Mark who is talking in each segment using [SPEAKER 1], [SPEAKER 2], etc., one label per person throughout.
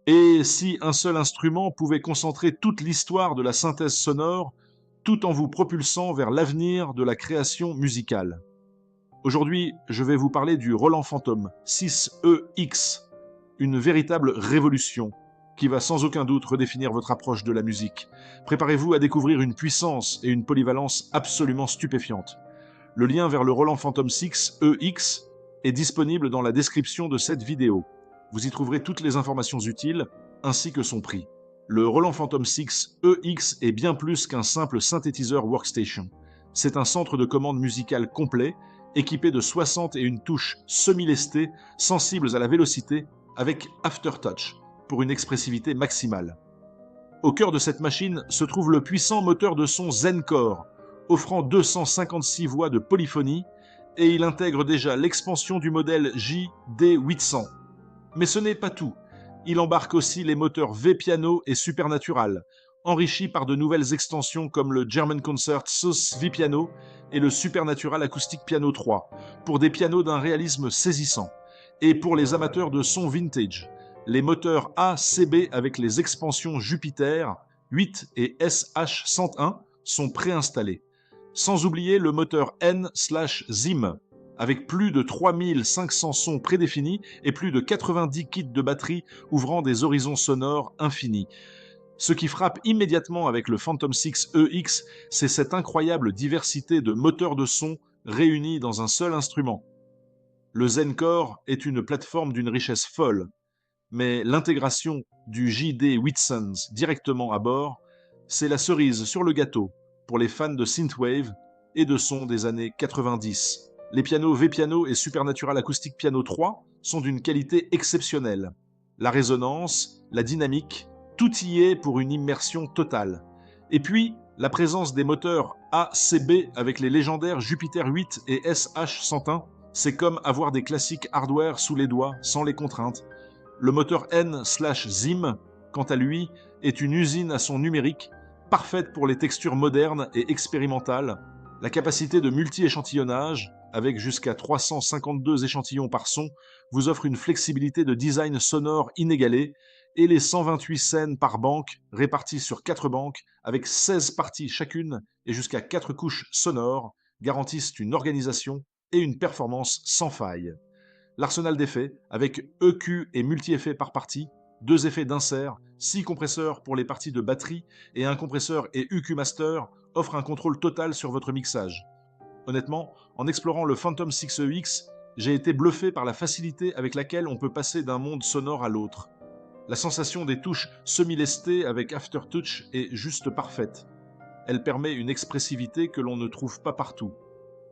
[SPEAKER 1] Et si un seul instrument pouvait concentrer toute l'histoire de la synthèse sonore, tout en vous propulsant vers l'avenir de la création musicale? Aujourd'hui, je vais vous parler du Roland Phantom 6EX, une véritable révolution qui va sans aucun doute redéfinir votre approche de la musique. Préparez-vous à découvrir une puissance et une polyvalence absolument stupéfiantes. Le lien vers le Roland Phantom 6EX est disponible dans la description de cette vidéo. Vous y trouverez toutes les informations utiles, ainsi que son prix. Le Roland Phantom 6EX est bien plus qu'un simple synthétiseur workstation. C'est un centre de commande musicale complet, équipé de 61 touches semi-lestées, sensibles à la vélocité, avec Aftertouch, pour une expressivité maximale. Au cœur de cette machine se trouve le puissant moteur de son Zencore, offrant 256 voix de polyphonie, et il intègre déjà l'expansion du modèle JD800. Mais ce n'est pas tout. Il embarque aussi les moteurs V-Piano et Supernatural, enrichis par de nouvelles extensions comme le German Concert Sauce V-Piano et le Supernatural Acoustic Piano 3, pour des pianos d'un réalisme saisissant. Et pour les amateurs de son vintage, les moteurs ACB avec les expansions Jupiter 8 et SH101 sont préinstallés. Sans oublier le moteur N/Zim, avec plus de 3500 sons prédéfinis et plus de 90 kits de batterie ouvrant des horizons sonores infinis. Ce qui frappe immédiatement avec le Phantom 6EX, c'est cette incroyable diversité de moteurs de son réunis dans un seul instrument. Le Zencore est une plateforme d'une richesse folle, mais l'intégration du JD800 directement à bord, c'est la cerise sur le gâteau pour les fans de synthwave et de son des années 90. Les pianos V-Piano et Supernatural Acoustic Piano 3 sont d'une qualité exceptionnelle. La résonance, la dynamique, tout y est pour une immersion totale. Et puis, la présence des moteurs ACB avec les légendaires Jupiter 8 et SH101, c'est comme avoir des classiques hardware sous les doigts, sans les contraintes. Le moteur N/Zim, quant à lui, est une usine à son numérique, parfaite pour les textures modernes et expérimentales. La capacité de multi-échantillonnage, avec jusqu'à 352 échantillons par son, vous offre une flexibilité de design sonore inégalée, et les 128 scènes par banque, réparties sur 4 banques, avec 16 parties chacune et jusqu'à 4 couches sonores, garantissent une organisation et une performance sans faille. L'arsenal d'effets, avec EQ et multi-effets par partie, 2 effets d'insert, 6 compresseurs pour les parties de batterie et un compresseur et EQ Master, offre un contrôle total sur votre mixage. Honnêtement, en explorant le Phantom 6EX, j'ai été bluffé par la facilité avec laquelle on peut passer d'un monde sonore à l'autre. La sensation des touches semi-lestées avec Aftertouch est juste parfaite. Elle permet une expressivité que l'on ne trouve pas partout.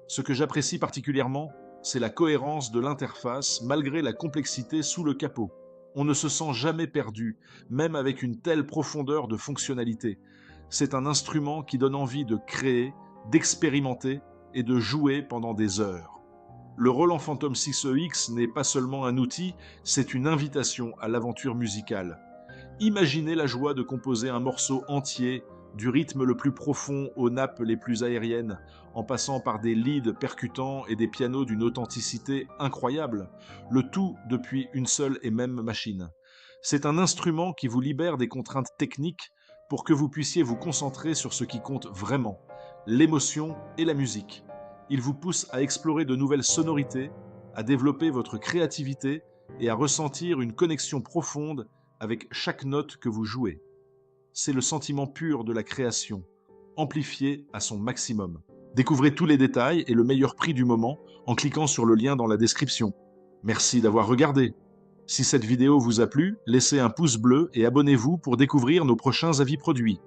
[SPEAKER 1] Ce que j'apprécie particulièrement, c'est la cohérence de l'interface malgré la complexité sous le capot. On ne se sent jamais perdu, même avec une telle profondeur de fonctionnalité. C'est un instrument qui donne envie de créer, d'expérimenter et de jouer pendant des heures. Le Roland Phantom 6EX n'est pas seulement un outil, c'est une invitation à l'aventure musicale. Imaginez la joie de composer un morceau entier, du rythme le plus profond aux nappes les plus aériennes, en passant par des leads percutants et des pianos d'une authenticité incroyable, le tout depuis une seule et même machine. C'est un instrument qui vous libère des contraintes techniques pour que vous puissiez vous concentrer sur ce qui compte vraiment, l'émotion et la musique. Il vous pousse à explorer de nouvelles sonorités, à développer votre créativité et à ressentir une connexion profonde avec chaque note que vous jouez. C'est le sentiment pur de la création, amplifié à son maximum. Découvrez tous les détails et le meilleur prix du moment en cliquant sur le lien dans la description. Merci d'avoir regardé. Si cette vidéo vous a plu, laissez un pouce bleu et abonnez-vous pour découvrir nos prochains avis produits.